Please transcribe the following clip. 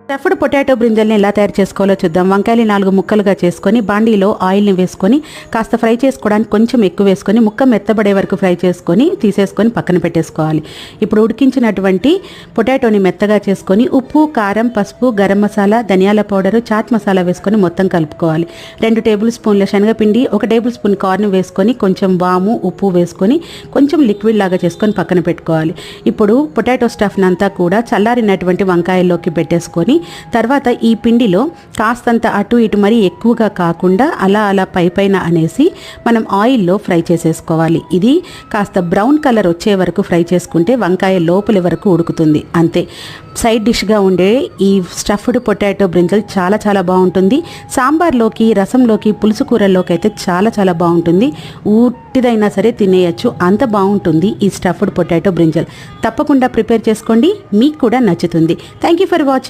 Stuffed potato బ్రింజల్ని ఎలా తయారు చేసుకోవాలో చూద్దాం. వంకాయలు 4 ముక్కలుగా చేసుకొని బాండీలో ఆయిల్ని వేసుకొని కాస్త ఫ్రై చేసుకోవడానికి కొంచెం ఎక్కువ వేసుకొని ముక్క మెత్తబడే వరకు ఫ్రై చేసుకొని తీసేసుకొని పక్కన పెట్టేసుకోవాలి. ఇప్పుడు ఉడికించినటువంటి పొటాటోని మెత్తగా చేసుకొని ఉప్పు, కారం, పసుపు, గరం మసాలా, ధనియాల పౌడరు, చాట్ మసాలా వేసుకొని మొత్తం కలుపుకోవాలి. 2 టేబుల్ స్పూన్ల శనగపిండి, 1 టేబుల్ స్పూన్ కార్న్ వేసుకొని కొంచెం వాము, ఉప్పు వేసుకొని కొంచెం లిక్విడ్ లాగా చేసుకొని పక్కన పెట్టుకోవాలి. ఇప్పుడు పొటాటో స్టఫ్ని అంతా కూడా చల్లారినటువంటి వంకాయల్లోకి పెట్టేసుకొని తర్వాత ఈ పిండిలో కాస్తంత అటు ఇటు మరీ ఎక్కువగా కాకుండా అలా పైన అనేసి మనం ఆయిల్లో ఫ్రై చేసేసుకోవాలి. ఇది కాస్త బ్రౌన్ కలర్ వచ్చే వరకు ఫ్రై చేసుకుంటే వంకాయ లోపలి వరకు ఉడుకుతుంది. అంతే. సైడ్ డిష్గా ఉండే ఈ స్టఫ్డ్ పొటాటో బ్రింజల్ చాలా చాలా బాగుంటుంది. సాంబార్లోకి, రసంలోకి, పులుసు కూరల్లోకి అయితే చాలా చాలా బాగుంటుంది. ఊటిదైనా సరే తినేయచ్చు, అంత బాగుంటుంది ఈ స్టఫ్డ్ పొటాటో బ్రింజల్. తప్పకుండా ప్రిపేర్ చేసుకోండి, మీకు కూడా నచ్చుతుంది. Thank you for watching.